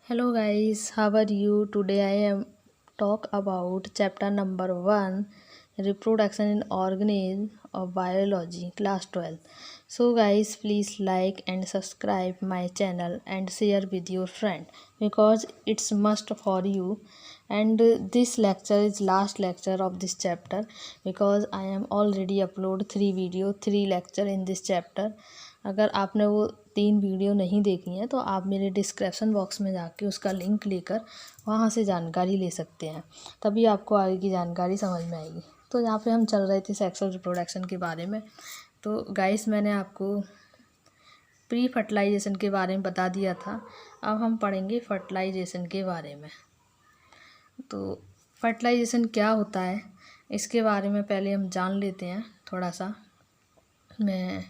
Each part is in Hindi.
Hello guys, how are you? Today I am talk about chapter number 1, reproduction in organism of biology, class 12. So guys, please like and subscribe my channel and share with your friend because it's must for you. And this lecture is last lecture of this chapter because I am already upload 3 lecture in this chapter. अगर आपने वो 3 वीडियो नहीं देखी हैं तो आप मेरे डिस्क्रिप्शन बॉक्स में जाके उसका लिंक लेकर वहाँ से जानकारी ले सकते हैं, तभी आपको आगे की जानकारी समझ में आएगी। तो यहाँ पे हम चल रहे थे सेक्सुअल रिप्रोडक्शन के बारे में। तो गाइस मैंने आपको प्री फर्टिलाइजेशन के बारे में बता दिया था, अब हम पढ़ेंगे फर्टिलाइजेशन के बारे में। तो फर्टिलाइजेशन क्या होता है इसके बारे में पहले हम जान लेते हैं थोड़ा सा। मैं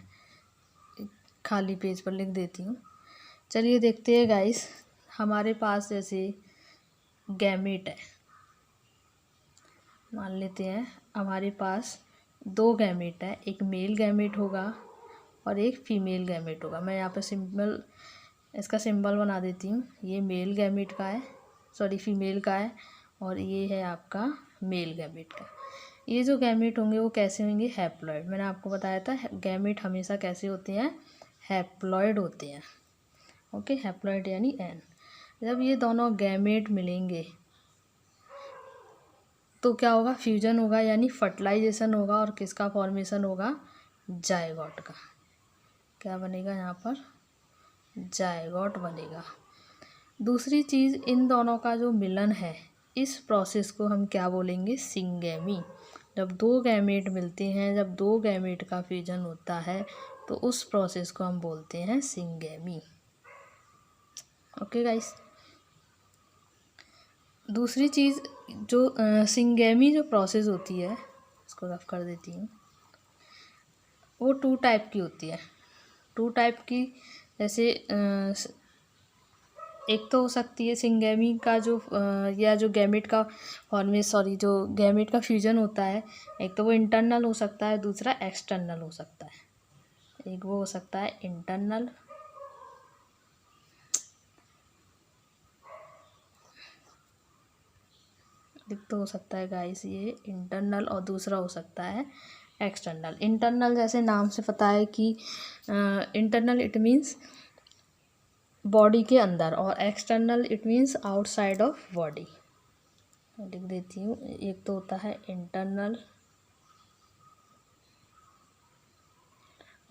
खाली पेज पर लिख देती हूँ। चलिए देखते हैं गाइस, हमारे पास जैसे गैमेट है, मान लेते हैं हमारे पास 2 गैमेट है, एक मेल गैमेट होगा और एक फीमेल गैमेट होगा। मैं यहाँ पे इसका सिंबल बना देती हूँ। ये मेल गैमेट का है, सॉरी फीमेल का है, और ये है आपका मेल गैमेट का। ये जो गैमेट होंगे वो कैसे होंगे? हैप्लॉइड। मैंने आपको बताया था गैमेट हमेशा कैसे होते हैं? हैप्लॉइड होते हैं। ओके, हैप्लॉइड यानी एन। जब ये दोनों गैमेट मिलेंगे तो क्या होगा? फ्यूजन होगा यानी फर्टिलाइजेशन होगा, और किसका फॉर्मेशन होगा? जायगोट का। क्या बनेगा यहाँ पर? जायगोट बनेगा। दूसरी चीज़, इन दोनों का जो मिलन है इस प्रोसेस को हम क्या बोलेंगे? सिंगेमी। जब 2 गैमेट मिलते हैं, जब 2 गैमेट का फ्यूजन होता है तो उस प्रोसेस को हम बोलते हैं सिंगेमी। ओके गाइस, दूसरी चीज़ जो सिंगेमी जो प्रोसेस होती है, इसको रफ कर देती हूँ, वो 2 टाइप की होती है। 2 टाइप की, जैसे एक तो हो सकती है सिंगेमी का जो या जो गैमेट का जो गैमेट का फ्यूजन होता है, एक तो वो इंटरनल हो सकता है, दूसरा एक्सटर्नल हो सकता है। एक वो हो सकता है इंटरनल, एक तो हो सकता है गाइस ये इंटरनल, और दूसरा हो सकता है एक्सटर्नल। इंटरनल जैसे नाम से पता है कि इंटरनल इट मीन्स बॉडी के अंदर, और external it means outside of body. लिख देती हूँ, एक तो होता है इंटरनल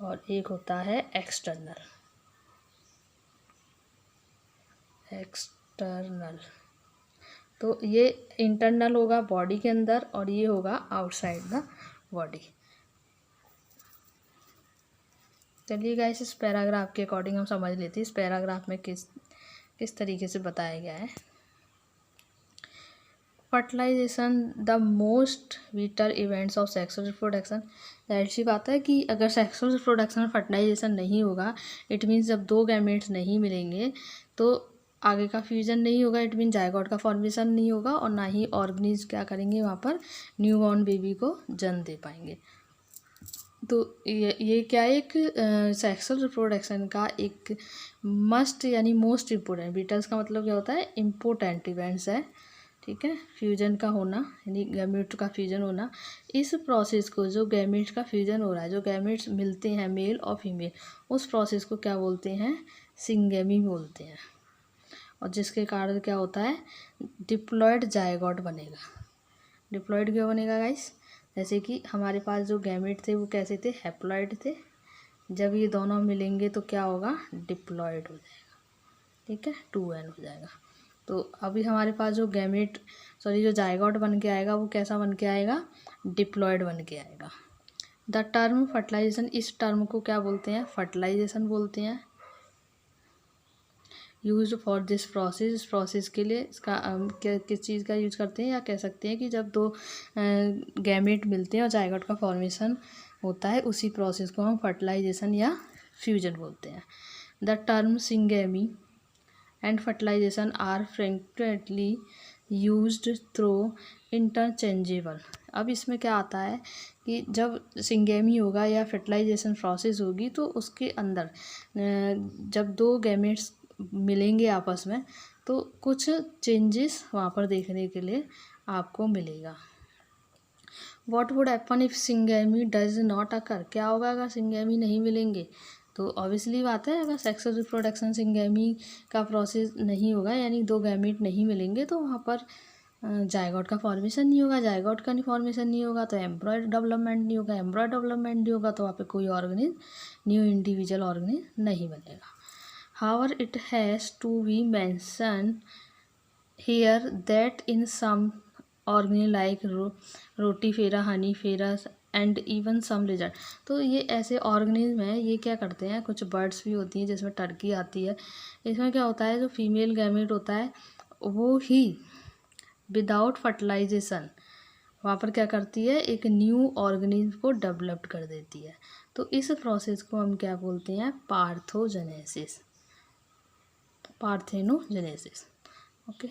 और एक होता है एक्सटर्नल। तो ये इंटरनल होगा बॉडी के अंदर और ये होगा आउटसाइड द बॉडी। चलिए गाइस, इस पैराग्राफ के अकॉर्डिंग हम समझ लेते हैं इस पैराग्राफ में किस तरीके से बताया गया है। Fertilisation the most vital events of sexual reproduction. जाहिर सी बात है कि अगर सेक्सुअल रिप्रोडक्शन में फर्टिलाइजेशन नहीं होगा, इट मीन्स जब 2 गैमेट्स नहीं मिलेंगे तो आगे का फ्यूजन नहीं होगा, इट मीन जायगोट का फॉर्मेशन नहीं होगा, और ना ही ऑर्गेनिज क्या करेंगे वहाँ पर न्यूबॉर्न बेबी को जन्म दे पाएंगे। तो ये क्या, एक सेक्सुअल रिप्रोडक्शन का एक मस्ट यानी मोस्ट इम्पोर्टेंट, विटल्स का मतलब क्या होता है? इम्पोर्टेंट इवेंट्स है, ठीक है। फ्यूजन का होना यानी गैमेट का फ्यूजन होना, इस प्रोसेस को, जो गैमेट का फ्यूजन हो रहा है, जो गैमेट्स मिलते हैं मेल और फीमेल, उस प्रोसेस को क्या बोलते हैं? सिंगेमी बोलते हैं। और जिसके कारण क्या होता है? डिप्लॉयड जायगोट बनेगा। डिप्लॉयड क्यों बनेगा गाइस? जैसे कि हमारे पास जो गैमेट थे वो कैसे थे? हैप्लॉयड थे। जब ये दोनों मिलेंगे तो क्या होगा? डिप्लॉयड हो जाएगा, ठीक है, 2n हो जाएगा। तो अभी हमारे पास जो जो जायगोट बन के आएगा वो कैसा बन के आएगा? डिप्लॉयड बन के आएगा। द टर्म फर्टिलाइजेशन, इस टर्म को क्या बोलते हैं? फर्टिलाइजेशन बोलते हैं। यूज फॉर दिस प्रोसेस, इस प्रोसेस के लिए इसका किस चीज़ का यूज करते हैं, या कह सकते हैं कि जब 2 गैमेट मिलते हैं और जायगोट का फॉर्मेशन होता है, उसी प्रोसेस को हम फर्टिलाइजेशन या फ्यूजन बोलते हैं। The term syngamy and fertilisation are frequently used through interchangeable. अब इसमें क्या आता है कि जब सिंगेमी होगा या फर्टिलाइजेशन प्रोसेस होगी तो उसके अंदर जब 2 गैमेट्स मिलेंगे आपस में, तो तो कुछ चेंजेस वहाँ पर देखने के लिए आपको मिलेगा। What would happen if syngamy does not occur, क्या होगा अगर सिंगेमी नहीं मिलेंगे? तो ऑब्वियसली बात है, अगर सेक्सुअल रिप्रोडक्शन सिंगेमी का प्रोसेस नहीं होगा, यानी दो गैमीट नहीं मिलेंगे, तो वहाँ पर जायगोट का फॉर्मेशन नहीं होगा। जायगोट का फॉर्मेशन नहीं होगा तो एम्ब्रॉयड डेवलपमेंट नहीं होगा। एम्ब्रॉयड डेवलपमेंट नहीं होगा तो वहाँ पे कोई ऑर्गेनिज्म, न्यू इंडिविजुअल ऑर्गेनिज्म नहीं बनेगा। However it has to be mention here that in some organism like rotifera, हनीफेरा एंड इवन सम लिजर्ड, तो ये ऐसे ऑर्गेनिज्म हैं, ये क्या करते हैं, कुछ बर्ड्स भी होती हैं जिसमें टर्की आती है, इसमें क्या होता है, जो फीमेल गैमेट होता है वो ही विदाउट फर्टिलाइजेशन वहाँ पर क्या करती है, एक न्यू ऑर्गेनिज्म को डेवलप कर देती है। तो इस प्रोसेस को हम क्या बोलते हैं, parthogenesis, parthenogenesis. Okay,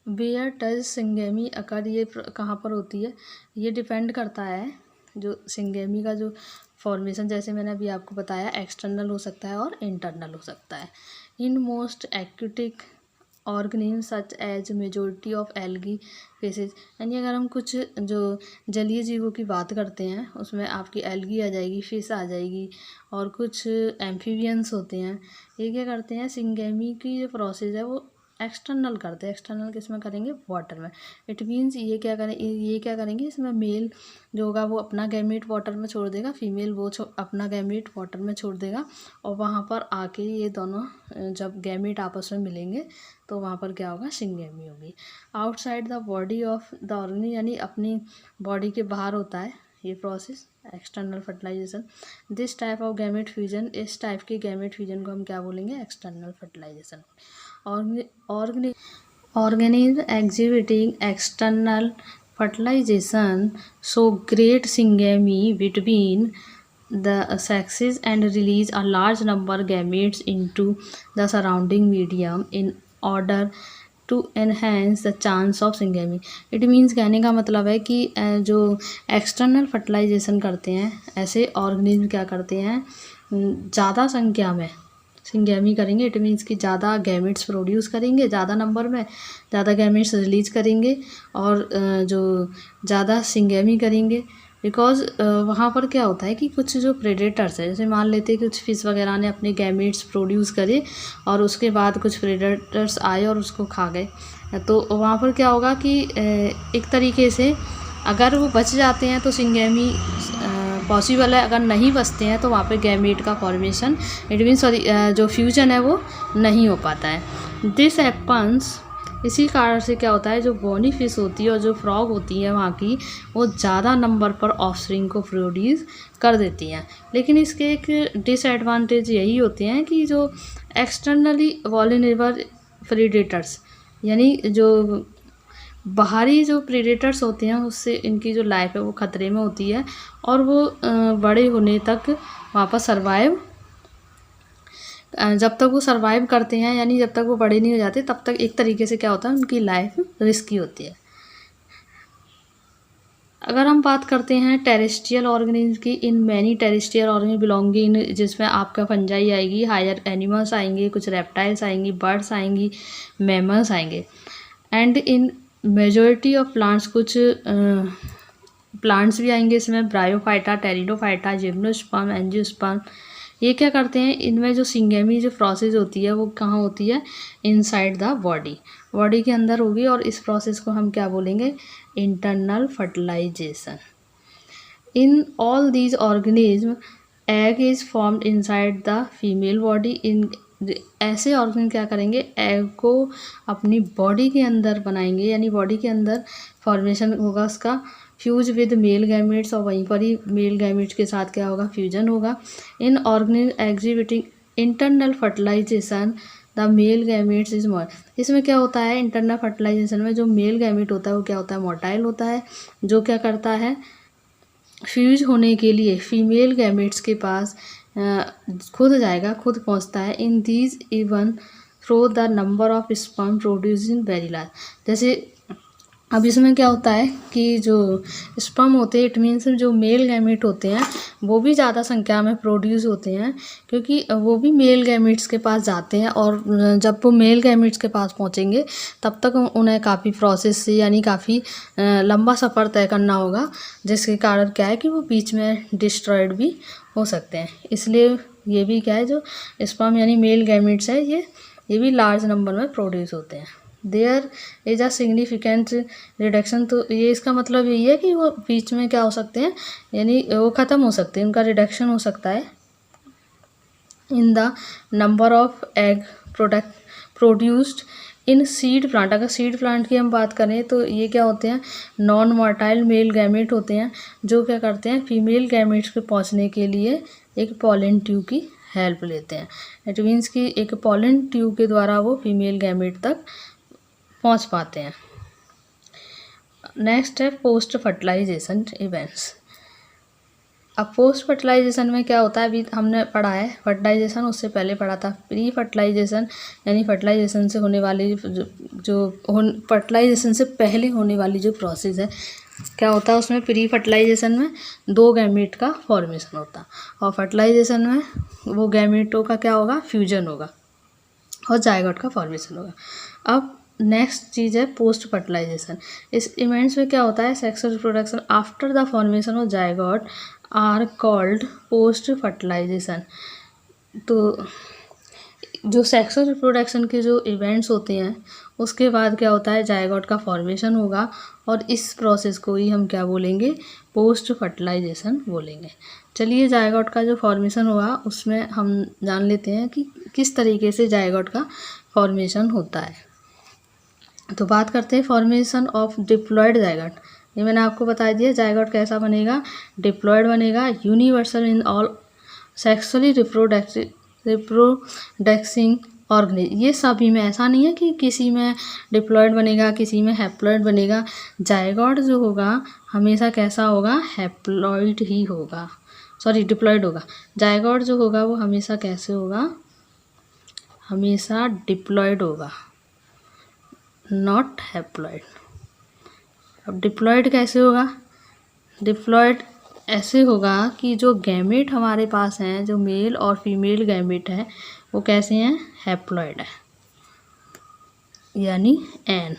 where does syngamy occur, ये कहाँ पर होती है, ये डिपेंड करता है, जो सिंगेमी का जो फॉर्मेशन, जैसे मैंने अभी आपको बताया, एक्सटर्नल हो सकता है और इंटरनल हो सकता है। In most aquatic organism such as majority of algae faces, यानी अगर हम कुछ जो जलीय जीवों की बात करते हैं उसमें आपकी एल्गी आ जाएगी, फिश आ जाएगी, और कुछ एम्फीबियंस होते हैं, ये क्या करते हैं, सिंगेमी की जो प्रोसेस है वो एक्सटर्नल करते हैं। एक्सटर्नल किस में करेंगे, वाटर में। इट मीन्स ये क्या करेंगे, इसमें मेल जो होगा वो अपना गैमेट वाटर में छोड़ देगा, फीमेल वो अपना गैमेट वाटर में छोड़ देगा, और वहाँ पर आके ये दोनों जब गैमेट आपस में मिलेंगे तो वहाँ पर क्या होगा, सिंगेमी होगी। Outside the body of the organism, यानी अपनी बॉडी के बाहर होता है ये process, external fertilisation. This type of gamete fusion, इस टाइप के गैमेट फ्यूजन को हम क्या बोलेंगे, external fertilisation. Organism exhibiting external fertilization show great syngamy between the sexes and release a large number gametes into the surrounding medium in order to enhance the chance of syngamy। It means कहने का मतलब है कि जो एक्सटर्नल फर्टिलाइजेशन करते हैं ऐसे ऑर्गेनिज्म क्या करते हैं, ज़्यादा संख्या में सिंगेमी करेंगे। इट मीन्स कि ज़्यादा गैमेट्स प्रोड्यूस करेंगे, ज़्यादा नंबर में ज़्यादा गैमेट्स रिलीज करेंगे, और जो ज़्यादा सिंगेमी करेंगे, बिकॉज वहाँ पर क्या होता है कि कुछ जो प्रेडेटर्स है, जैसे मान लेते हैं कुछ फिश वगैरह ने अपने गैमेट्स प्रोड्यूस करे और उसके बाद कुछ प्रेडेटर्स आए और उसको खा गए, तो वहाँ पर क्या होगा कि एक तरीके से अगर वो बच जाते हैं तो सिंगेमी पॉसिबल है, अगर नहीं बचते हैं तो वहाँ पे गैमेट का फॉर्मेशन, इट मीन सॉरी जो फ्यूजन है वो नहीं हो पाता है। दिस हैपन्स, इसी कारण से क्या होता है, जो बोनी फिश होती है और जो फ्रॉग होती है वहाँ की, वो ज़्यादा नंबर पर ऑफस्प्रिंग को प्रोड्यूस कर देती हैं। लेकिन इसके एक डिसएडवांटेज यही होते हैं कि जो एक्सटर्नली वॉल्नरेबल प्रेडेटर्स, यानी जो बाहरी जो प्रेडेटर्स होते हैं उससे इनकी जो लाइफ है वो ख़तरे में होती है, और वो बड़े होने तक वहाँ पर सर्वाइव, जब तक वो सर्वाइव करते हैं, यानी जब तक वो बड़े नहीं हो जाते तब तक एक तरीके से क्या होता है, उनकी लाइफ रिस्की होती है। अगर हम बात करते हैं टेरेस्ट्रियल ऑर्गेनिज्म की, in many terrestrial organism belonging, जिसमें आपका फंजाई आएगी, हायर एनिमल्स आएंगे, कुछ रेप्टाइल्स आएंगी, बर्ड्स आएंगी, मैमल्स आएंगे, and in majority of plants, कुछ प्लांट्स भी आएंगे इसमें, ब्रायोफाइटा, टेरिडोफाइटा, जिम्नोस्पर्म, एंजियोस्पर्म। ये क्या करते हैं, इनमें जो सिंगेमी जो प्रोसेस होती है वो कहाँ होती है, इनसाइड द बॉडी के अंदर होगी, और इस प्रोसेस को हम क्या बोलेंगे, internal fertilization. In all these organism egg is formed inside the female body. In ऐसे ऑर्गेनिज्म क्या करेंगे, एग को अपनी बॉडी के अंदर बनाएंगे, यानी बॉडी के अंदर फॉर्मेशन होगा उसका, फ्यूज विद मेल गैमेट्स, और वहीं पर ही मेल गैमेट्स के साथ क्या होगा, फ्यूजन होगा। In organism exhibiting internal fertilisation the male gametes is more. इसमें क्या होता है, इंटरनल फर्टिलाइजेशन में जो मेल गैमेट होता है वो क्या होता है, मोटाइल होता है, जो क्या करता है, फ्यूज होने के लिए फीमेल गैमेट्स के पास खुद जाएगा, खुद पहुंचता है। In these even though the number of sperm producing very large, जैसे अब इसमें क्या होता है कि जो स्पर्म होते हैं, इट मीन्स जो मेल गैमेट होते हैं वो भी ज़्यादा संख्या में प्रोड्यूस होते हैं, क्योंकि वो भी मेल गैमेट्स के पास जाते हैं, और जब वो मेल गैमेट्स के पास पहुंचेंगे तब तक उन्हें काफ़ी प्रोसेस से यानी काफ़ी लंबा सफ़र तय करना होगा, जिसके कारण क्या है कि वो बीच में डिस्ट्रॉयड भी हो सकते हैं। इसलिए ये भी क्या है, जो स्पर्म यानी मेल गैमेट्स है ये भी लार्ज नंबर में प्रोड्यूस होते हैं। There is a significant reduction, तो ये इसका मतलब यही है कि वो बीच में क्या हो सकते हैं, यानी वो ख़त्म हो सकते हैं, उनका रिडक्शन हो सकता है in the number of egg product produced in seed plant. अगर सीड प्लांट की हम बात करें तो ये क्या होते हैं, नॉन मोटाइल मेल गैमेट होते हैं, जो क्या करते हैं फीमेल गैमेट्स के पहुंचने के लिए एक पॉलन ट्यूब की हेल्प लेते हैं। इट मीन्स कि एक पॉलन ट्यूब के द्वारा वो फीमेल गैमेट तक पहुंच पाते हैं। नेक्स्ट है पोस्ट फर्टिलाइजेशन इवेंट्स। अब पोस्ट फर्टिलाइजेशन में क्या होता है, अभी हमने पढ़ा है फर्टिलाइजेशन, उससे पहले पढ़ा था प्री फर्टिलाइजेशन, यानी फर्टिलाइजेशन से होने वाली फर्टिलाइजेशन से पहले होने वाली जो प्रोसेस है, क्या होता है उसमें प्री फर्टिलाइजेशन में 2 गैमेट का फॉर्मेशन होता है, और फर्टिलाइजेशन में वो गैमेटों का क्या होगा, फ्यूजन होगा और जायगोट का फॉर्मेशन होगा। अब नेक्स्ट चीज़ है पोस्ट फर्टिलाइजेशन। इस इवेंट्स में क्या होता है, sexual reproduction after the formation of zygote are called post fertilisation. तो जो सेक्सुअल रिप्रोडक्शन के जो इवेंट्स होते हैं उसके बाद क्या होता है, जायगोट का फॉर्मेशन होगा, और इस प्रोसेस को ही हम क्या बोलेंगे, पोस्ट फर्टिलाइजेशन बोलेंगे। चलिए जायगोट का जो फॉर्मेशन होगा उसमें हम जान लेते हैं कि किस तरीके से जायगोट का फॉर्मेशन होता है। तो बात करते हैं फॉर्मेशन ऑफ डिप्लॉयड जायगोट। ये मैंने आपको बता दिया जायगोट कैसा बनेगा, डिप्लॉयड बनेगा, universal in all sexually reproducing organism. ये सभी में, ऐसा नहीं है कि किसी में डिप्लॉयड बनेगा किसी में हैप्लॉयड बनेगा। जायगोट जो होगा हमेशा कैसा होगा, हैप्लॉयड ही होगा, सॉरी डिप्लॉयड होगा। जायगोट जो होगा वो हमेशा कैसे होगा, हमेशा डिप्लॉयड होगा, नॉट हैप्लॉयड। अब डिप्लॉयड कैसे होगा, डिप्लॉयड ऐसे होगा कि जो गैमेट हमारे पास हैं, जो मेल और फीमेल गैमेट है वो कैसे हैं, हैप्लॉयड है, यानी एन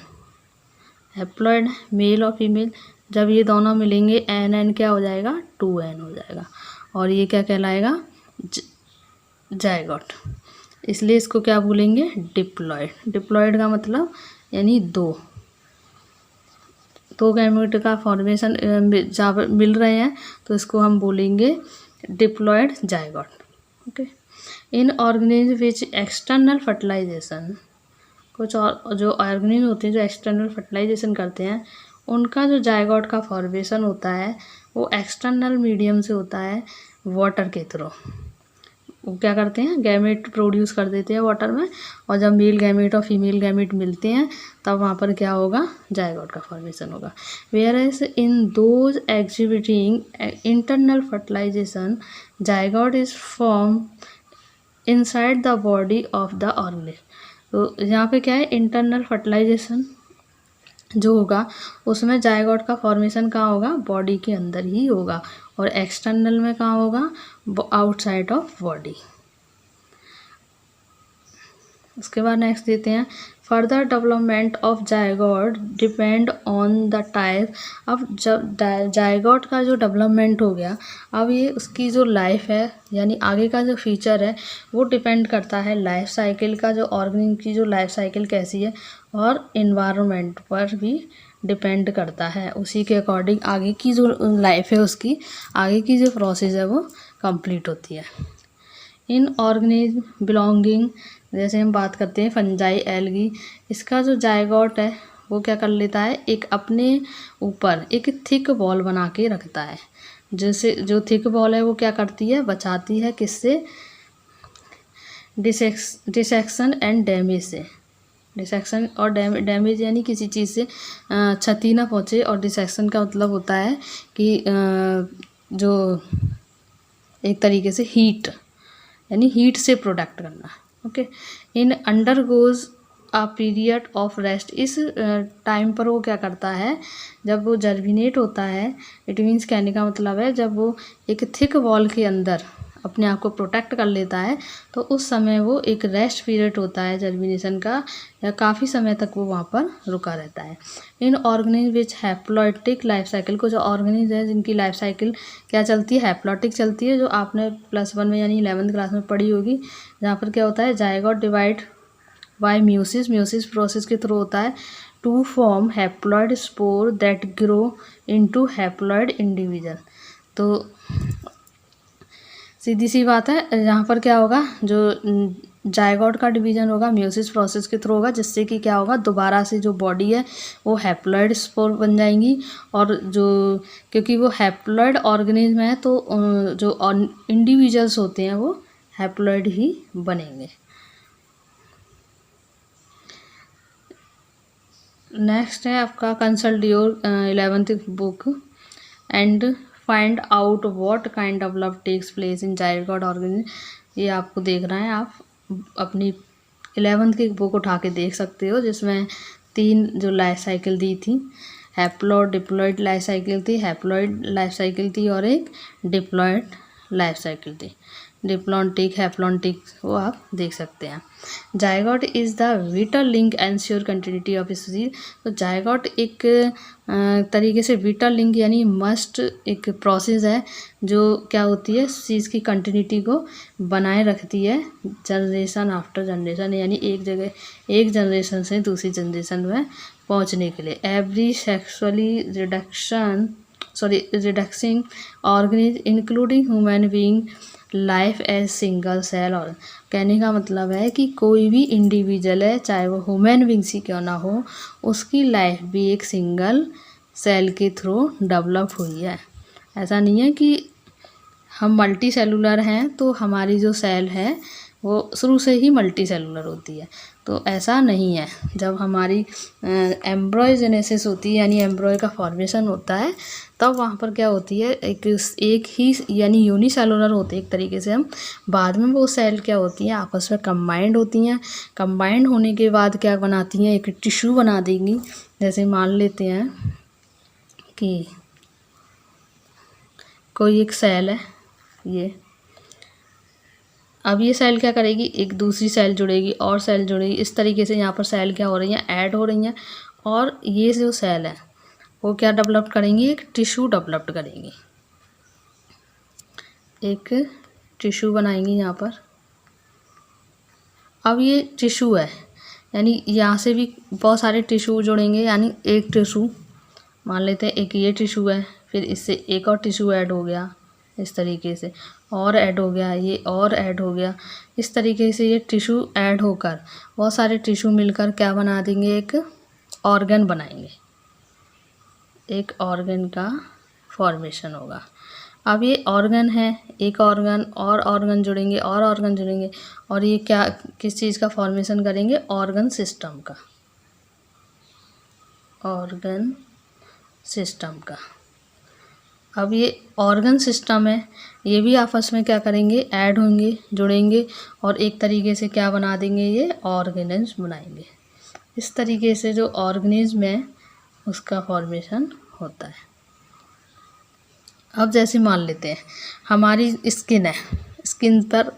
हैप्लॉयड मेल और फीमेल। जब ये दोनों मिलेंगे एन एन क्या हो जाएगा, 2n हो जाएगा, और ये क्या कहलाएगा, जायगोट। इसलिए इसको क्या बोलेंगे, डिप्लॉयड। डिप्लॉयड का मतलब यानी दो गैमेट का फॉर्मेशन जब मिल रहे हैं तो इसको हम बोलेंगे diploid zygote. Okay, in organism which external fertilisation, कुछ और जो ऑर्गेनिज्म होते हैं जो एक्सटर्नल फर्टिलाइजेशन करते हैं उनका जो जायगोट का फॉर्मेशन होता है वो एक्सटर्नल मीडियम से होता है, वाटर के थ्रू। वो क्या करते हैं, गैमेट प्रोड्यूस कर देते हैं वाटर में, और जब मेल गैमेट और फीमेल गैमेट मिलते हैं तब वहाँ पर क्या होगा, जायगोट का फॉर्मेशन होगा। Whereas in those exhibiting internal fertilisation zygote is form inside the body of the organism. तो यहाँ पे क्या है, इंटरनल फर्टिलाइजेशन जो होगा उसमें जायगोट का फॉर्मेशन कहाँ होगा, बॉडी के अंदर ही होगा, और एक्सटर्नल में कहाँ होगा, आउटसाइड ऑफ बॉडी। उसके बाद नेक्स्ट देते हैं further development of zygote depend on the type. अब जब जायगोट का जो डेवलपमेंट हो गया, अब ये उसकी जो लाइफ है यानी आगे का जो फ्यूचर है वो डिपेंड करता है लाइफ साइकिल का, जो ऑर्गेनिज्म की जो लाइफ साइकिल कैसी है, और इन्वायरमेंट पर भी डिपेंड करता है। उसी के अकॉर्डिंग आगे की जो लाइफ है उसकी आगे की जो प्रोसेस है वो कंप्लीट होती है। इन ऑर्गेनिज्म बिलोंगिंग, जैसे हम बात करते हैं फंजाई एल्गी, इसका जो जायगोट है वो क्या कर लेता है, एक अपने ऊपर एक थिक बॉल बना के रखता है। जैसे जो थिक बॉल है वो क्या करती है, बचाती है किससे, डिसेक्शन एंड डैमेज से। डिसेक्शन और डैमेज यानी किसी चीज़ से क्षति ना पहुँचे, और डिसेक्शन का मतलब होता है कि जो एक तरीके से हीट यानी हीट से प्रोटेक्ट करना। Okay, in undergoes a period of rest, इस टाइम पर वो क्या करता है, जब वो जर्मिनेट होता है, इट मीन्स कहने का मतलब है जब वो एक थिक वॉल के अंदर अपने आप को प्रोटेक्ट कर लेता है, तो उस समय वो एक रेस्ट पीरियड होता है जर्मिनेशन का, या काफ़ी समय तक वो वहाँ पर रुका रहता है। In organism which haplontic life cycle, कुछ ऑर्गेनिज्म है जिनकी लाइफ साइकिल क्या चलती है, हैप्लॉटिक चलती है, जो आपने +1 में यानी 11th क्लास में पढ़ी होगी, जहाँ पर क्या होता है, zygote divide by meiosis, meiosis process के थ्रू होता है, to form haploid spore that grow into haploid individual. तो सीधी सी बात है, यहाँ पर क्या होगा, जो जायगोट का डिवीजन होगा म्यूसिस प्रोसेस के थ्रू होगा, जिससे कि क्या होगा, दोबारा से जो बॉडी है वो हैप्लॉइड स्पोर बन जाएंगी, और जो क्योंकि वो हैप्लॉइड ऑर्गेनिज्म है तो जो इंडिविजुअल्स होते हैं वो हैप्लॉइड ही बनेंगे। नेक्स्ट है आपका consult your 11th book and find out what kind of love takes place in zygote organism. ये आपको देखना है, आप अपनी 11th की बुक उठा के देख सकते हो, जिसमें 3 जो लाइफ साइकिल दी थी, हैप्लॉइड डिप्लॉइड लाइफ साइकिल थी, हैप्लॉइड लाइफ साइकिल थी, और एक डिप्लॉइड लाइफ साइकिल थी, डिप्लॉन्टिक हैप्लॉन्टिक, वो आप देख सकते हैं। Zygote is the whittle link ensure continuity of species. तो जायगोट एक तरीके से विटल लिंक यानी मस्ट एक प्रोसेस है जो क्या होती है, चीज़ की कंटिन्यूटी को बनाए रखती है जनरेशन आफ्टर जनरेशन, यानी एक जगह एक जनरेशन से दूसरी जनरेशन में पहुंचने के लिए। Every sexually reproducing organism including human being life as single cell. और कहने का मतलब है कि कोई भी इंडिविजुअल है, चाहे वो ह्यूमन बींग्स ही क्यों ना हो, उसकी लाइफ भी एक सिंगल सेल के थ्रू डेवलप हुई है। ऐसा नहीं है कि हम मल्टी सेलुलर हैं तो हमारी जो सेल है वो शुरू से ही मल्टी सेलुलर होती है, तो ऐसा नहीं है। जब हमारी एम्ब्रॉयजेनेसिस होती है यानी एम्ब्रॉय का फॉर्मेशन होता है, तब वहाँ पर क्या होती है, एक ही यानी यूनिसेलुलर होते हैं एक तरीके से हम, बाद में वो सेल क्या होती हैं, आपस में कंबाइंड होती हैं। कंबाइंड होने के बाद क्या बनाती हैं, एक टिश्यू बना देंगी। जैसे मान लेते हैं कि कोई एक सेल है, ये अब ये सेल क्या करेगी, एक दूसरी सेल जुड़ेगी और सेल जुड़ेगी, इस तरीके से यहाँ पर सेल क्या हो रही हैं, ऐड हो रही हैं, और ये जो सेल है वो क्या डेवलप करेंगी, एक टिश्यू डेवलप करेंगी, एक टिश्यू बनाएंगी यहाँ पर। अब ये टिश्यू है, यानी यहाँ से भी बहुत सारे टिश्यू जुड़ेंगे, यानी एक टिश्यू मान लेते हैं, एक ये टिश्यू है, फिर इससे एक और टिश्यू ऐड हो गया, इस तरीके से और ऐड हो गया, ये और ऐड हो गया, इस तरीके से ये टिश्यू ऐड होकर बहुत सारे टिश्यू मिलकर क्या बना देंगे, एक ऑर्गन बनाएंगे, एक ऑर्गन का फॉर्मेशन होगा। अब ये ऑर्गन है, एक ऑर्गन और ऑर्गन जुड़ेंगे और ऑर्गन जुड़ेंगे, और ये क्या किस चीज़ का फॉर्मेशन करेंगे, ऑर्गन सिस्टम का, ऑर्गन सिस्टम का। अब ये ऑर्गन सिस्टम है, ये भी आपस में क्या करेंगे, ऐड होंगे, जुड़ेंगे, और एक तरीके से क्या बना देंगे, ये ऑर्गेनिज्म बनाएंगे। इस तरीके से जो ऑर्गेनिज्म है उसका फॉर्मेशन होता है। अब जैसे मान लेते हैं हमारी स्किन है, स्किन पर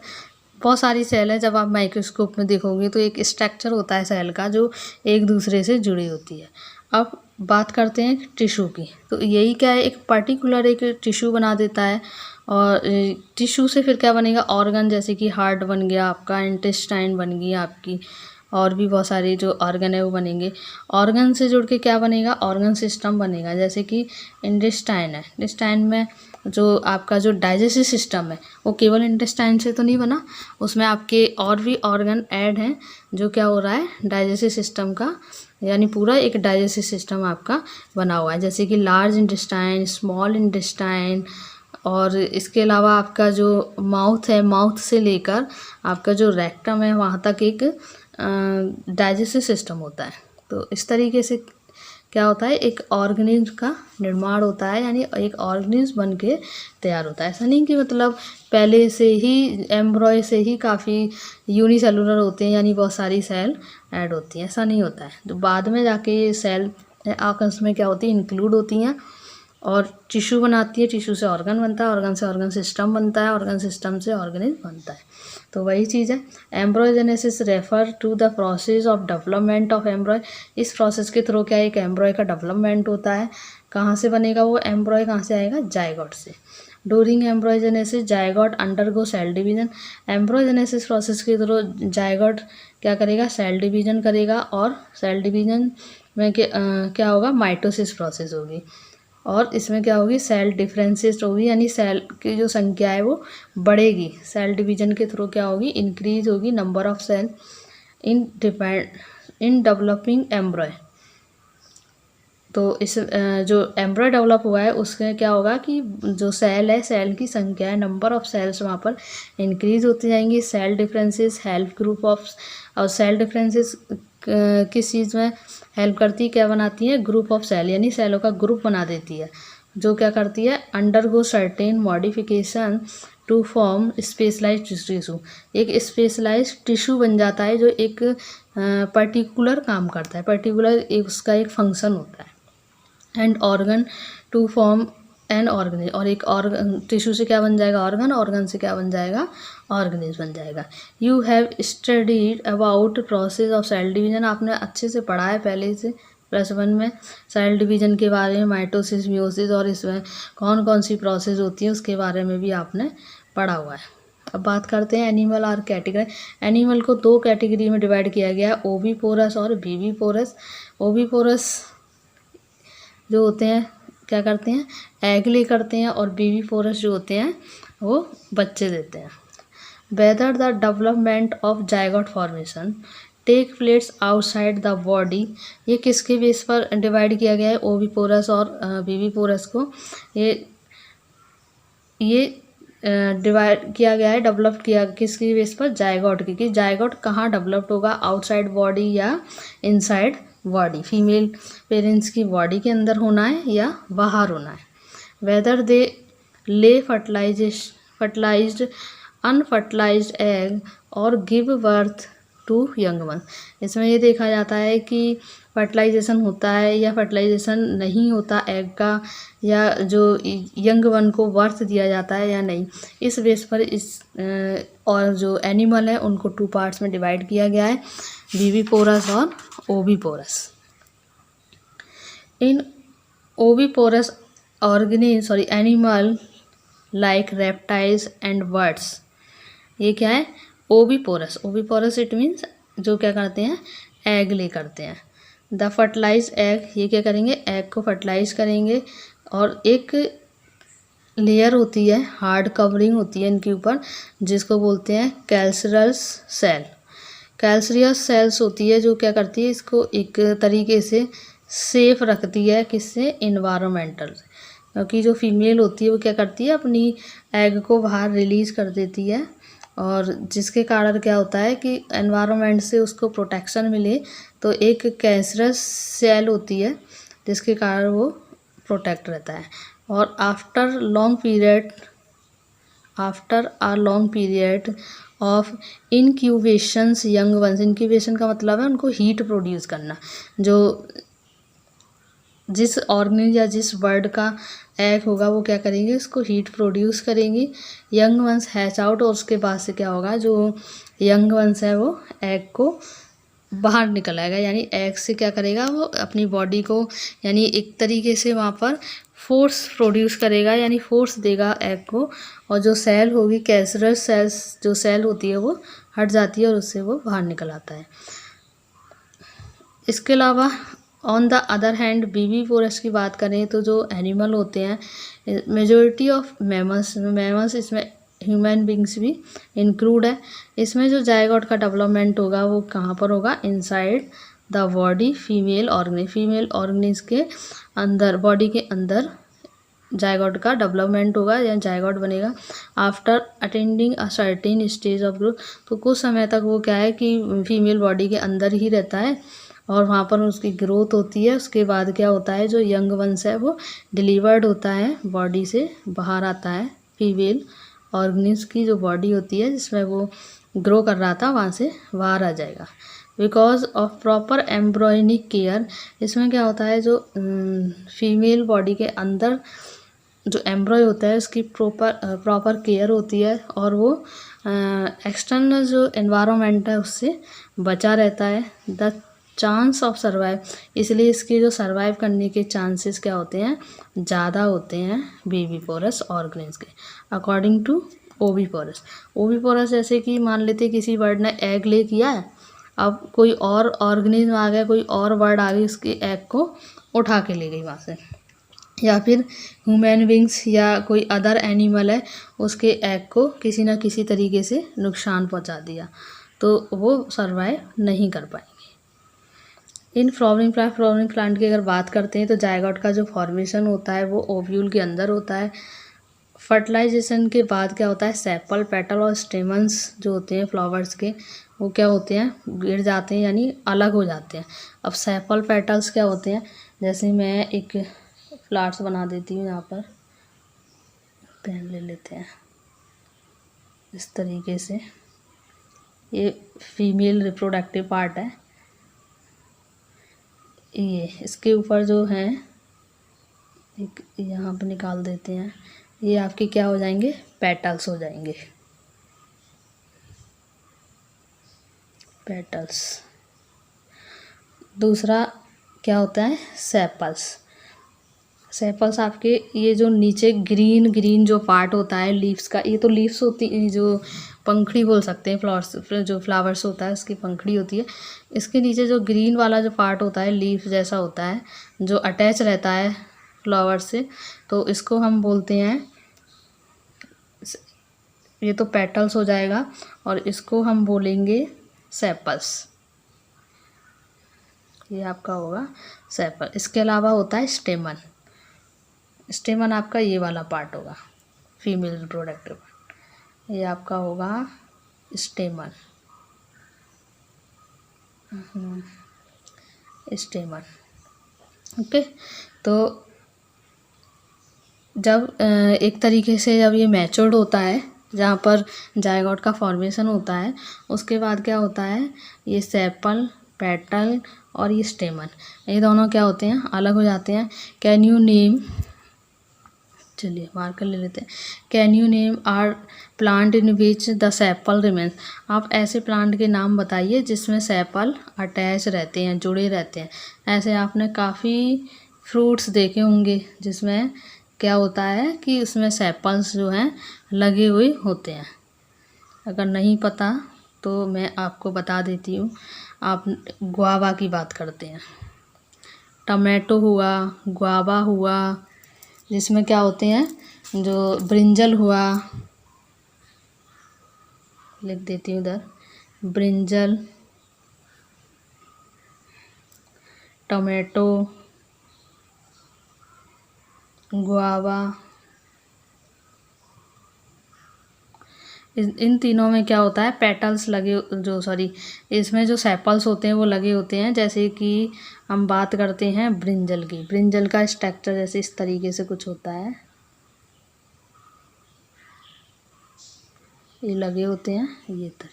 बहुत सारी सेल है, जब आप माइक्रोस्कोप में देखोगे तो एक स्ट्रक्चर होता है सेल का जो एक दूसरे से जुड़ी होती है। अब बात करते हैं टिश्यू की, तो यही क्या है, एक पर्टिकुलर एक टिश्यू बना देता है, और टिश्यू से फिर क्या बनेगा, ऑर्गन, जैसे कि हार्ट बन गया आपका, इंटेस्टाइन बन गई आपकी, और भी बहुत सारे जो ऑर्गन है वो बनेंगे। ऑर्गन से जुड़ के क्या बनेगा, ऑर्गन सिस्टम बनेगा। जैसे कि इंटेस्टाइन है, इंटेस्टाइन में जो आपका जो डाइजेस्टिव सिस्टम है वो केवल इंटेस्टाइन से तो नहीं बना, उसमें आपके और भी ऑर्गन ऐड हैं जो क्या हो रहा है, डाइजेस्टिव सिस्टम का, यानी पूरा एक डाइजेस्टिव सिस्टम आपका बना हुआ है। जैसे कि लार्ज इंटेस्टाइन, स्मॉल इंटेस्टाइन, और इसके अलावा आपका जो माउथ है, माउथ से लेकर आपका जो रेक्टम है वहाँ तक एक डाइजेस्टिव सिस्टम होता है। तो इस तरीके से क्या होता है, एक ऑर्गेनिज्म का निर्माण होता है, यानी एक ऑर्गेनिज्म बन के तैयार होता है। ऐसा नहीं कि मतलब पहले से ही एम्ब्रॉय से ही काफ़ी यूनिसेलुलर होते हैं, यानी बहुत सारी सेल ऐड होती हैं, ऐसा नहीं होता है। तो बाद में जाके ये सेल आपस में क्या होती है, इंक्लूड होती हैं और टिश्यू बनाती है, टिश्यू से ऑर्गन बनता है, ऑर्गन से ऑर्गन सिस्टम बनता है, ऑर्गन सिस्टम से ऑर्गेनिज्म बनता है। तो वही चीज़ है। Embryogenesis refer to the process of development of embryo. इस प्रोसेस के थ्रू क्या है, एक एम्ब्रॉय का डेवलपमेंट होता है। कहाँ से बनेगा वो एम्ब्रॉय, कहाँ से आएगा, जायगोट से। During embryogenesis zygote undergo cell division. Embryogenesis process के थ्रू जायगोट क्या करेगा, सेल डिवीजन करेगा, और सेल डिवीजन में क्या होगा, माइटोसिस प्रोसेस होगी, और इसमें क्या होगी, सेल डिफरेंशिएट होगी, यानी सेल की जो संख्या है वो बढ़ेगी। सेल डिवीजन के थ्रू क्या होगी, इंक्रीज होगी number of cell in developing embryo. तो इस जो एम्ब्रॉय डेवलप हुआ है उसमें क्या होगा कि जो सेल है, सेल की संख्या है, नंबर ऑफ सेल्स वहाँ पर इंक्रीज होती जाएंगी। Cell differences help group of, और सेल डिफरेंसेस किस चीज़ में हेल्प करती है, क्या बनाती है, ग्रुप ऑफ सेल, यानी सेलों का ग्रुप बना देती है, जो क्या करती है, undergo certain modification to form specialised tissue. एक स्पेशलाइज्ड टिश्यू बन जाता है जो एक पर्टिकुलर काम करता है, पर्टिकुलर एक उसका एक फंक्शन होता है। And organ to form an organism, और एक ऑर्गन टिश्यू से क्या बन जाएगा, ऑर्गन, ऑर्गन से क्या बन जाएगा, ऑर्गेनिज्म बन जाएगा। You have studied about process of cell division. आपने अच्छे से पढ़ा है पहले से +1 में सेल डिवीजन के बारे में, माइटोसिस, मियोसिस, और इसमें कौन कौन सी प्रोसेस होती है उसके बारे में भी आपने पढ़ा हुआ है। अब बात करते हैं एनिमल और कैटेगरी। एनिमल को 2 कैटेगरी में डिवाइड किया गया है, ओविपोरस और विविपोरस। ओविपोरस जो होते हैं क्या करते हैं, एग ले करते हैं, और विविपोरस जो होते हैं वो बच्चे देते हैं। Whether the development of zygote formation take place outside the body. ये किसके बेस पर डिवाइड किया गया है, ओविपोरस और विविपोरस को। ये डिवाइड किया गया है, डेवलप किया किसकी बेस पर, जायगोट की, कि जायगोट कहाँ डेवलप्ड होगा, आउटसाइड बॉडी या इनसाइड बॉडी, फीमेल पेरेंट्स की बॉडी के अंदर होना है या बाहर होना है। Whether they lay fertilised unfertilised egg और give birth to young one. इसमें ये देखा जाता है कि फर्टिलाइजेशन होता है या फर्टिलाइजेशन नहीं होता एग का, या जो यंग वन को बर्थ दिया जाता है या नहीं। इस बेस पर इस और जो एनिमल है उनको 2 पार्ट्स में डिवाइड किया गया है, विविपोरस और oviparous. In oviparous animal like reptiles and birds. ये क्या है, ओविपोरस। ओविपोरस इट मीन्स जो क्या करते हैं, एग ले करते हैं। द फर्टिलाइज एग, ये क्या करेंगे, एग को फर्टिलाइज करेंगे, और एक लेयर होती है, हार्ड कवरिंग होती है इनके ऊपर, जिसको बोलते हैं कैल्शियस सेल। कैल्शियस सेल्स होती है जो क्या करती है, इसको एक तरीके से सेफ रखती है, किससे, इन्वायरमेंटल, क्योंकि जो फीमेल होती है वो क्या करती है, अपनी एग को बाहर रिलीज़ कर देती है, और जिसके कारण क्या होता है कि एनवायरनमेंट से उसको प्रोटेक्शन मिले। तो एक कैंसरस सेल होती है जिसके कारण वो प्रोटेक्ट रहता है। और after a long period of incubations young ones. Incubation का मतलब है उनको हीट प्रोड्यूस करना। जो जिस ऑर्गेनिज्म या जिस बर्ड का एग होगा वो क्या करेंगे, इसको हीट प्रोड्यूस करेंगी। यंग वंस हैच आउट, और उसके बाद से क्या होगा, जो यंग वंस है वो एग को बाहर निकल आएगा, यानी एग से क्या करेगा, वो अपनी बॉडी को, यानी एक तरीके से वहाँ पर फोर्स प्रोड्यूस करेगा, यानी फोर्स देगा एग को, और जो सेल होगी, कैंसरस सेल्स जो सेल होती है वो हट जाती है, और उससे वो बाहर निकल आता है। इसके अलावा on the other hand viviparous की बात करें तो जो एनिमल होते हैं, मेजॉरिटी ऑफ मैमल्स इसमें ह्यूमन बींग्स भी इंक्लूड है। इसमें जो जायगोट का डेवलपमेंट होगा वो कहाँ पर होगा, inside the body female organism के अंदर, बॉडी के अंदर जायगोट का डेवलपमेंट होगा या जायगोट बनेगा। After attending a certain stage of growth, तो कुछ समय तक वो क्या है कि फीमेल बॉडी के अंदर ही रहता है, और वहाँ पर उसकी ग्रोथ होती है। उसके बाद क्या होता है, जो यंग वंस है वो डिलीवर्ड होता है, बॉडी से बाहर आता है। फीमेल ऑर्गेनिज्म की जो बॉडी होती है जिसमें वो ग्रो कर रहा था वहाँ से बाहर आ जाएगा। Because of proper embryonic care, इसमें क्या होता है, जो फीमेल बॉडी के अंदर जो एम्ब्रॉय होता है उसकी प्रॉपर केयर होती है और वो एक्सटर्नल जो एनवायरनमेंट है उससे बचा रहता है। द चांस ऑफ सर्वाइव, इसलिए इसके जो सर्वाइव करने के चांसेस क्या होते हैं, ज़्यादा होते हैं बेबीपोरस ऑर्गेनिज्म के अकॉर्डिंग टू ओविपोरस। ओविपोरस जैसे कि मान लेते किसी बर्ड ने एग ले किया है, अब कोई और ऑर्गेनिज्म आ गया, कोई और बर्ड आ गई, उसके एग को उठा के ले गई वहाँ से, या फिर ह्यूमन बींग्स या कोई अदर एनिमल है उसके एग को किसी ना किसी तरीके से नुकसान पहुंचा दिया, तो वो सर्वाइव नहीं कर पाएंगे। इन फ्लावरिंग प्लांट की अगर बात करते हैं तो जायगोट का जो फॉर्मेशन होता है वो ओव्यूल के अंदर होता है। फर्टिलाइजेशन के बाद क्या होता है, सेपल, पेटल और स्टेमन्स जो होते हैं फ्लावर्स के वो क्या होते हैं, गिर जाते हैं यानी अलग हो जाते हैं। अब सेपल पेटल्स क्या होते हैं, जैसे मैं एक फ्लावर्स बना देती हूँ, यहाँ पर पेन ले लेते हैं इस तरीके से, ये फीमेल रिप्रोडक्टिव पार्ट है, ये इसके ऊपर जो है एक यहाँ पर निकाल देते हैं, ये आपके क्या हो जाएंगे, पेटल्स हो जाएंगे, पेटल्स। दूसरा क्या होता है, सेपल्स। सेपल्स आपके ये जो नीचे ग्रीन ग्रीन जो पार्ट होता है लीव्स का, ये तो लीव्स होती, जो पंखड़ी बोल सकते हैं फ्लावर्स, जो फ्लावर्स होता है उसकी पंखड़ी होती है। इसके नीचे जो ग्रीन वाला जो पार्ट होता है लीफ जैसा होता है जो अटैच रहता है फ्लावर से, तो इसको हम बोलते हैं, ये तो पेटल्स हो जाएगा और इसको हम बोलेंगे सेपल्स, ये आपका होगा सेपल। इसके अलावा होता है स्टेमन। स्टेमन आपका ये वाला पार्ट होगा, फीमेल रिप्रोडक्टिव पार्ट, ये आपका होगा स्टेमन, स्टेमन। ओके, तो जब एक तरीके से जब ये मैच्योर्ड होता है, जहाँ पर जायगोट का फॉर्मेशन होता है, उसके बाद क्या होता है, ये सेपल, पेटल और ये स्टेमन, ये दोनों क्या होते हैं, अलग हो जाते हैं। कैन यू नेम, चलिए मार्कर ले लेते हैं, can you name a plant in which the sepal remains, आप ऐसे प्लांट के नाम बताइए जिसमें सेपल अटैच रहते हैं, जुड़े रहते हैं। ऐसे आपने काफ़ी फ्रूट्स देखे होंगे जिसमें क्या होता है कि उसमें सेपल्स जो हैं लगे हुए होते हैं। अगर नहीं पता तो मैं आपको बता देती हूँ। आप गुआवा की बात करते हैं, टमाटो हुआ, गुआवा हुआ, जिसमें क्या होते हैं, जो ब्रिंजल हुआ, लिख देती हूँ इधर, ब्रिंजल, टमाटो, गुआवा, इन तीनों में क्या होता है, पेटल्स लगे, जो सॉरी इसमें जो सेपल्स होते हैं वो लगे होते हैं। जैसे कि हम बात करते हैं ब्रिंजल की, ब्रिंजल का स्ट्रक्चर जैसे इस तरीके से कुछ होता है, ये लगे होते हैं ये तक।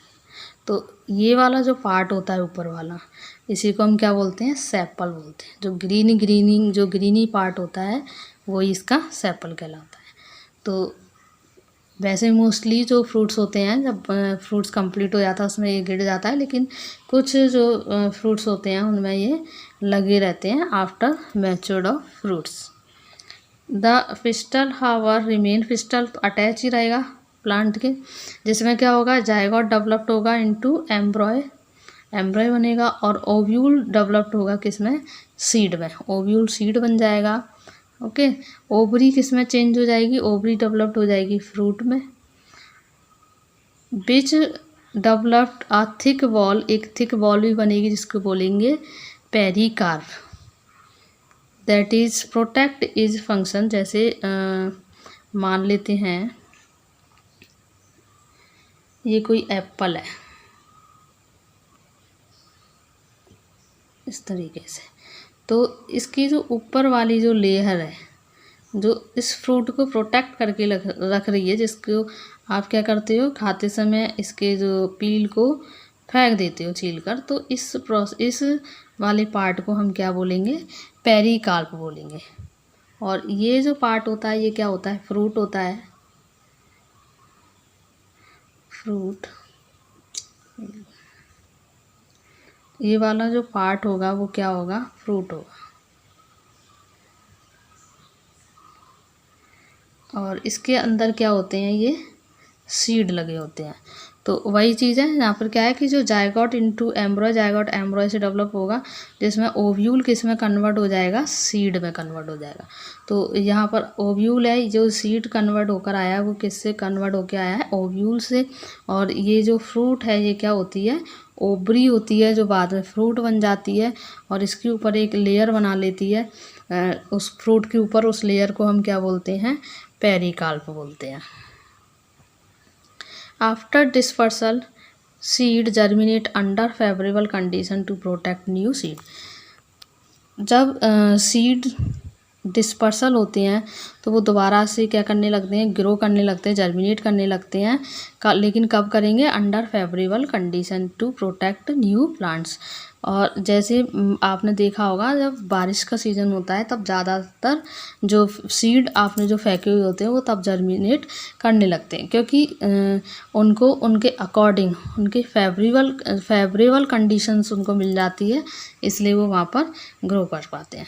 तो ये वाला जो पार्ट होता है ऊपर वाला, इसी को हम क्या बोलते हैं, सेपल बोलते हैं। जो ग्रीनिंग जो ग्रीनी पार्ट होता है वो इसका सेपल कहलाता है। तो वैसे मोस्टली जो फ्रूट्स होते हैं, जब फ्रूट्स कंप्लीट हो जाता है उसमें ये गिर जाता है, लेकिन कुछ जो फ्रूट्स होते हैं उनमें ये लगे रहते हैं after matured of fruits. The pistil however remain, pistil तो अटैच ही रहेगा प्लांट के, जिसमें क्या होगा, जायगोट डेवलप्ड होगा इनटू एम्ब्रॉय, एम्ब्रॉय बनेगा, और ओव्यूल डेवलप्ड होगा किसमें, सीड में, ओव्यूल सीड बन जाएगा। ओके, ओवरी किस में चेंज हो जाएगी, ओवरी डेवलप्ड हो जाएगी फ्रूट में। बीच डेवलप्ड आ थिक वॉल, एक थिक वॉल भी बनेगी जिसको बोलेंगे pericarp, that is protect is function. जैसे मान लेते हैं ये कोई एप्पल है, इस तरीके से। तो इसकी जो ऊपर वाली जो लेयर है जो इस फ्रूट को प्रोटेक्ट करके रख रही है, जिसको आप क्या करते हो खाते समय इसके जो पील को फेंक देते हो छील कर, तो इस वाले पार्ट को हम क्या बोलेंगे, पेरिकाल्प बोलेंगे। और ये जो पार्ट होता है ये क्या होता है, फ्रूट होता है, फ्रूट। ये वाला जो पार्ट होगा वो क्या होगा, फ्रूट होगा। और इसके अंदर क्या होते हैं, ये सीड लगे होते हैं। तो वही चीज़ है यहाँ पर क्या है कि जो जायगोट इनटू एम्ब्रॉय, जायगोट एम्ब्रॉय से डेवलप होगा, जिसमें ओव्यूल किस में कन्वर्ट हो जाएगा, सीड में कन्वर्ट हो जाएगा। तो यहाँ पर ओव्यूल है, जो सीड कन्वर्ट होकर आया है वो किससे कन्वर्ट होकर आया है, ओव्यूल से। और ये जो फ्रूट है ये क्या होती है, ओवरी होती है, जो बाद में फ्रूट बन जाती है और इसके ऊपर एक लेयर बना लेती है। उस फ्रूट के ऊपर उस लेयर को हम क्या बोलते हैं, पेरिकाल्प बोलते हैं। After dispersal seed germinate under favourable condition to protect new seed. जब सीड डिस्पर्सल होते हैं तो वो दोबारा से क्या करने लगते हैं, ग्रो करने लगते हैं, जर्मिनेट करने लगते हैं। लेकिन कब करेंगे, under favourable condition to protect new plants. और जैसे आपने देखा होगा जब बारिश का सीज़न होता है तब ज़्यादातर जो सीड आपने जो फेंके हुए होते हैं वो तब जर्मिनेट करने लगते हैं, क्योंकि उनको उनके अकॉर्डिंग उनके फेवरेबल कंडीशंस उनको मिल जाती है, इसलिए वो वहाँ पर ग्रो कर पाते हैं।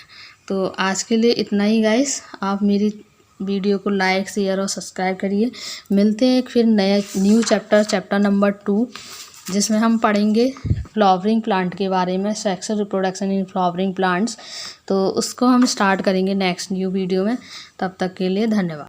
तो आज के लिए इतना ही गाइस। आप मेरी वीडियो को लाइक शेयर और सब्सक्राइब करिए। मिलते हैं एक फिर न्यू चैप्टर नंबर 2, जिसमें हम पढ़ेंगे फ्लावरिंग प्लांट के बारे में, sexual reproduction in flowering plants. तो उसको हम स्टार्ट करेंगे नेक्स्ट न्यू वीडियो में। तब तक के लिए धन्यवाद।